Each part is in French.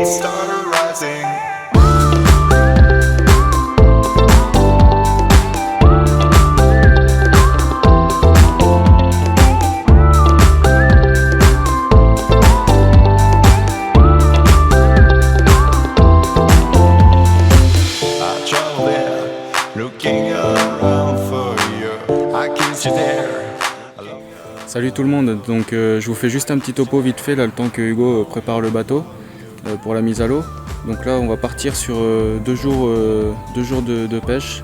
beats started rising. I travel there, looking around for you. I kissed you there. Salut tout le monde, donc je vous fais juste un petit topo vite fait là, le temps que Hugo prépare le bateau pour la mise à l'eau. Donc là on va partir sur 2 jours de pêche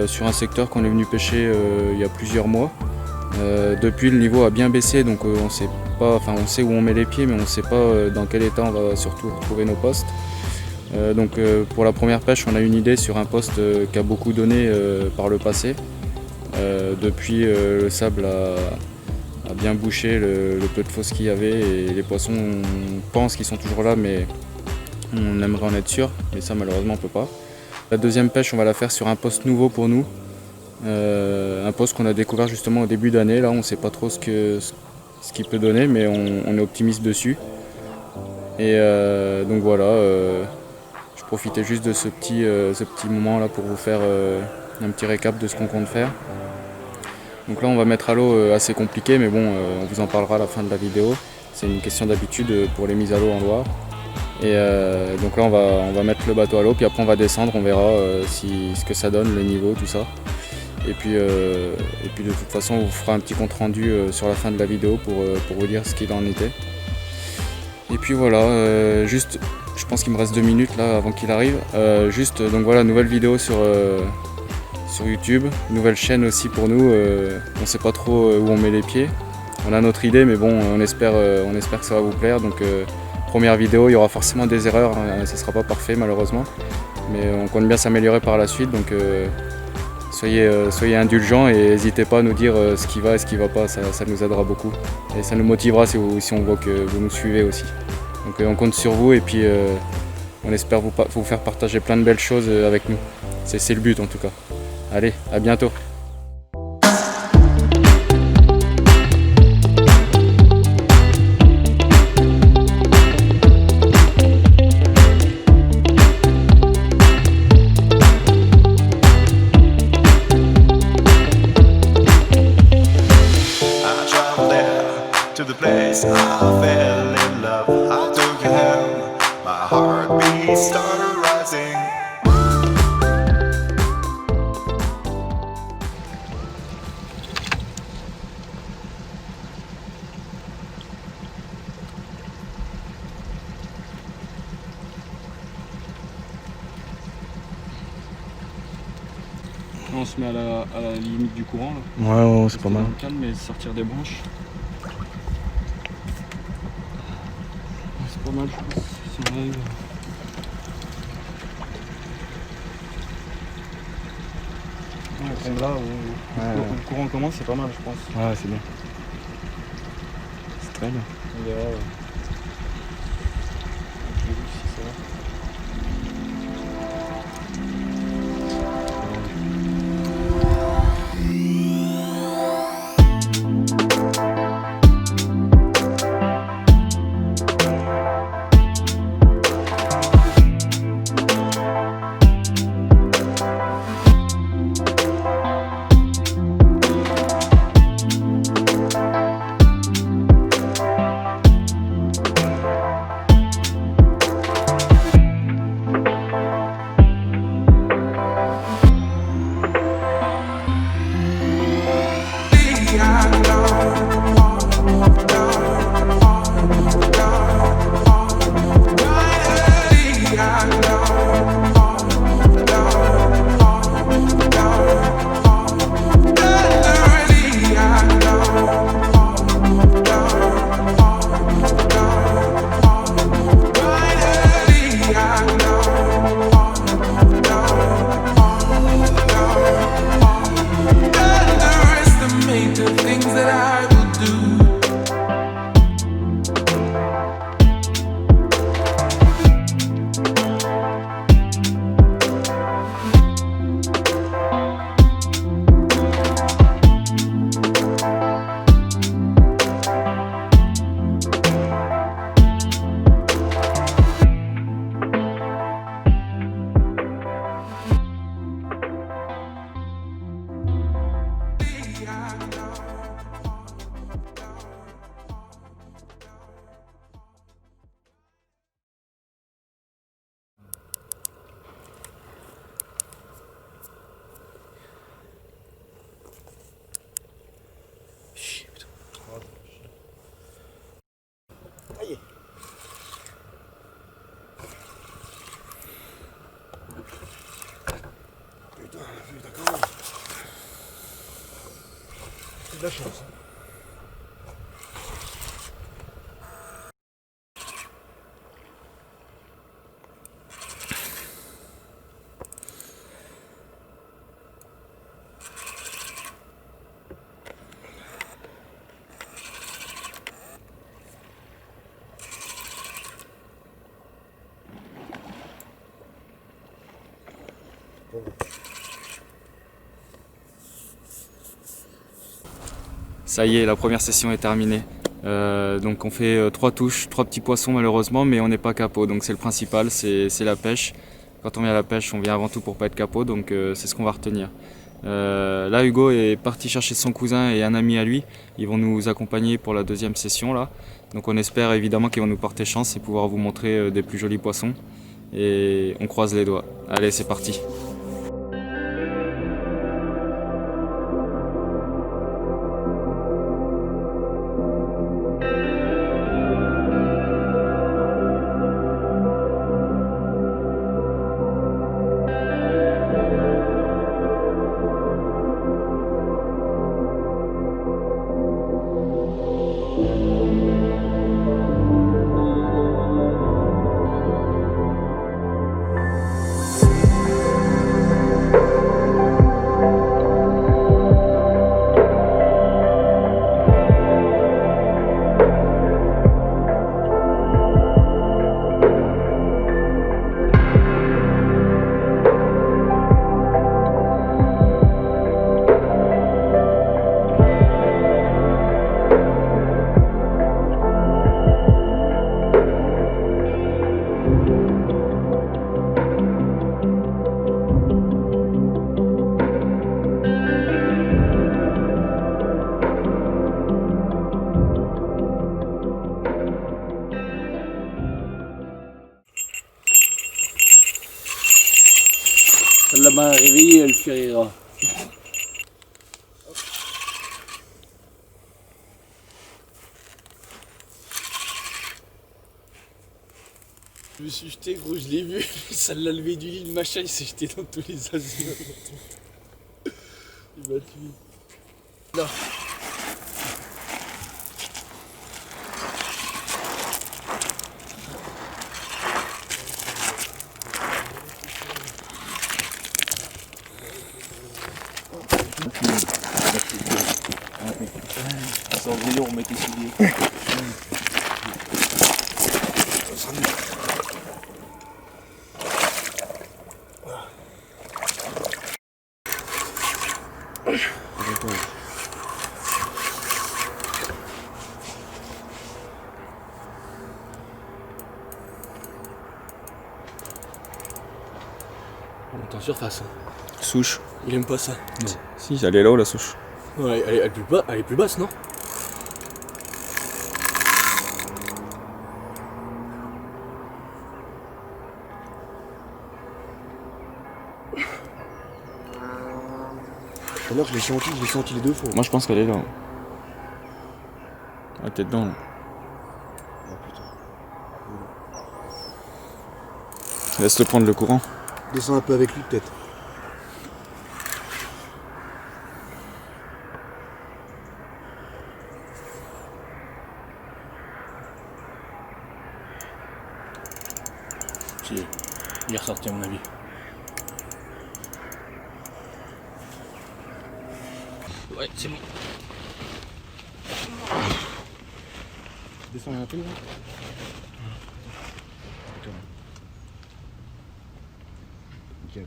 sur un secteur qu'on est venu pêcher il y a plusieurs mois. Depuis le niveau a bien baissé, donc on sait où on met les pieds, mais on ne sait pas dans quel état on va surtout retrouver nos postes. Donc pour la première pêche on a une idée sur un poste qui a beaucoup donné par le passé. Depuis le sable a bien bouché le peu de fosses qu'il y avait et les poissons on pense qu'ils sont toujours là, mais on aimerait en être sûr, mais ça malheureusement on peut pas. La deuxième pêche on va la faire sur un poste nouveau pour nous, un poste qu'on a découvert justement au début d'année. Là on ne sait pas trop ce qu'il peut donner, mais on est optimiste dessus. Et donc voilà, je profitais juste de ce petit moment là pour vous faire un petit récap de ce qu'on compte faire. Donc là on va mettre à l'eau assez compliqué, mais bon on vous en parlera à la fin de la vidéo. C'est une question d'habitude pour les mises à l'eau en Loire. Et donc là on va mettre le bateau à l'eau, puis après on va descendre, on verra ce que ça donne, le niveau, tout ça. Et puis de toute façon on vous fera un petit compte rendu sur la fin de la vidéo pour vous dire ce qu'il en était. Et puis voilà, juste je pense qu'il me reste 2 minutes là avant qu'il arrive. Donc voilà, nouvelle vidéo sur YouTube, nouvelle chaîne aussi pour nous. On sait pas trop où on met les pieds. On a notre idée, mais bon, on espère que ça va vous plaire. Donc première vidéo, il y aura forcément des erreurs, hein, ça sera pas parfait malheureusement, mais on compte bien s'améliorer par la suite. Donc soyez indulgents et n'hésitez pas à nous dire ce qui va et ce qui va pas. Ça nous aidera beaucoup et ça nous motivera si on voit que vous nous suivez aussi. Donc on compte sur vous et puis on espère vous faire partager plein de belles choses avec nous. C'est le but en tout cas. Allez, à bientôt. I traveled there to the place I fell in love. I took you home, my heartbeat started rising. On se met à la limite du courant là. Ouais, c'est pas mal. Calme et sortir des branches. C'est pas mal, je pense, si on arrive. Là où le courant commence, c'est pas mal, je pense. Ouais, c'est bien. C'est très bien. On verra. Si ça va. de la chance. Ça y est, la première session est terminée. Donc on fait 3 touches, 3 petits poissons malheureusement, mais on n'est pas capot, donc c'est le principal, c'est la pêche. Quand on vient à la pêche, on vient avant tout pour pas être capot, donc c'est ce qu'on va retenir. Là, Hugo est parti chercher son cousin et un ami à lui. Ils vont nous accompagner pour la deuxième session là. Donc on espère évidemment qu'ils vont nous porter chance et pouvoir vous montrer des plus jolis poissons. Et on croise les doigts. Allez, c'est parti. Celle-là m'a réveillé, elle fait rire. Je me suis jeté, gros, je l'ai vu, ça l'a levé du lit, le machin, il s'est jeté dans tous les azieux. Il m'a tué. Non. Sans vélo, on mettait souliers. On monte en surface. Souche. Il aime pas ça. Non. Si, elle est là-haut la souche. Ouais, elle est plus basse, non? Tout à l'heure, je l'ai senti les deux fois. Moi je pense qu'elle est là. Elle était dedans là. Oh putain. Laisse-le prendre le courant. Descends un peu avec lui peut-être. Si, il est ressorti à mon avis. Ouais, c'est bon. Descends un peu là. Nickel.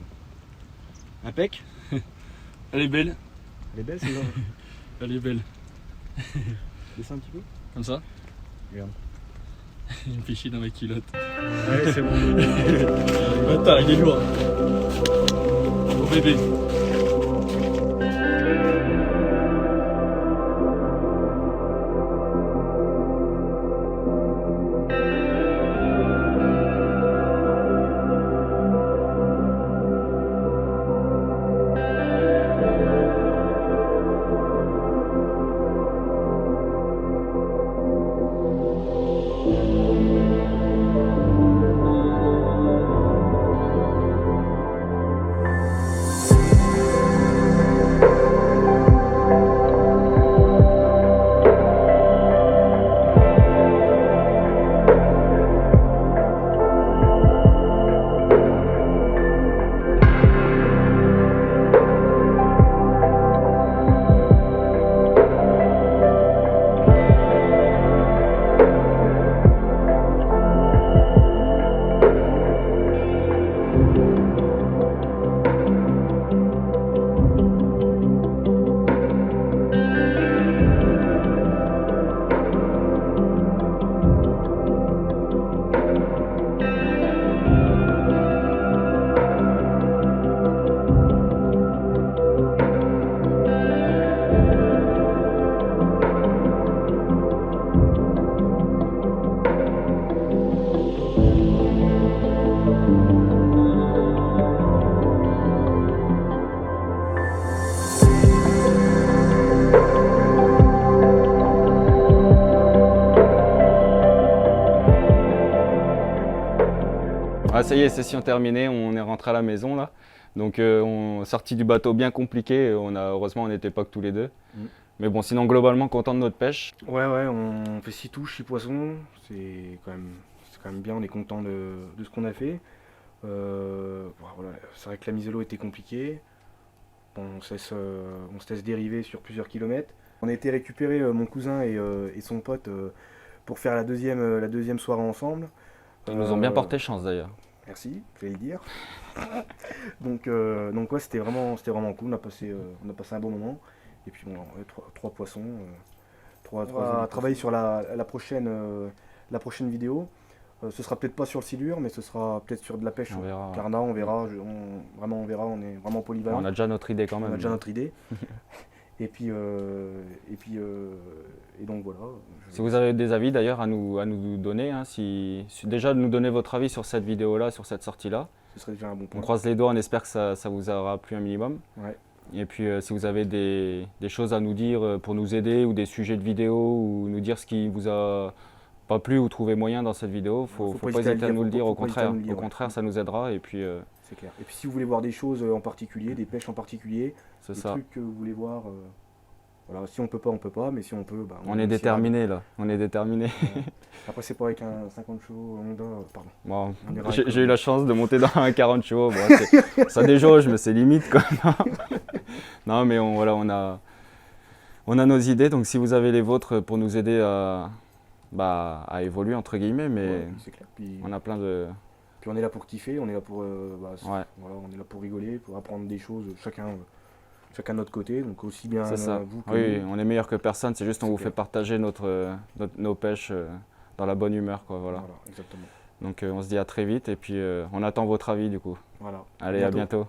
Impec. Elle est belle. Elle est belle celle-là. Elle est belle. Descends un petit peu. Comme ça. Regarde. Il me fait chier dans ma culotte. Ouais, c'est bon. Attends, il est lourd. Mon bébé. Ah, ça y est, session terminée, on est rentré à la maison là. Donc on est sorti du bateau bien compliqué, heureusement on n'était pas que tous les deux. Mais bon, sinon globalement content de notre pêche. Ouais, on fait 6 touches, 6 poissons. C'est quand même bien, on est content de ce qu'on a fait. Voilà, c'est vrai que la mise à l'eau était compliquée. On se laisse dériver sur plusieurs kilomètres. On a été récupérer mon cousin et son pote pour faire la deuxième soirée ensemble. Ils nous ont bien porté chance d'ailleurs. Merci, je vais le dire. donc ouais, c'était vraiment cool. On a passé un bon moment. Et puis bon, trois poissons. On va travailler sur la prochaine vidéo. Ce sera peut-être pas sur le silure, mais ce sera peut-être sur de la pêche. On verra. Carnat, on verra. On verra. On est vraiment polyvalent. On a déjà notre idée quand même. On a déjà notre idée. Et donc voilà. Si vous avez des avis d'ailleurs à nous donner, hein, déjà de nous donner votre avis sur cette vidéo-là, sur cette sortie-là. Ce serait déjà un bon point. On croise les doigts, on espère que ça vous aura plu un minimum. Ouais. Et puis si vous avez des choses à nous dire pour nous aider, ou des sujets de vidéo, ou nous dire ce qui vous a pas plu ou trouvé moyen dans cette vidéo, faut pas hésiter à nous le dire, au contraire ça nous aidera. Et puis c'est clair. Et puis si vous voulez voir des choses en particulier, des pêches en particulier, des ça. trucs que vous voulez voir, voilà, si on peut pas, mais si on peut, on est déterminé là, on est déterminé. Après c'est pas avec un 50 chevaux Honda, pardon. Bon, j'ai eu la chance de monter dans un 40 chevaux, bon, ça déjauge mais c'est limite quoi. Non mais on a nos idées, donc si vous avez les vôtres pour nous aider à évoluer entre guillemets, mais ouais, c'est clair. Puis, on a plein de... Puis on est là pour kiffer, on est là pour, ouais. Voilà, on est là pour rigoler, pour apprendre des choses, chacun de notre côté, donc aussi bien vous que oui, nous. on est meilleur que personne, c'est juste on vous fait partager nos pêches dans la bonne humeur quoi, voilà. Exactement. Donc on se dit à très vite et puis on attend votre avis du coup. Voilà. Allez, à bientôt.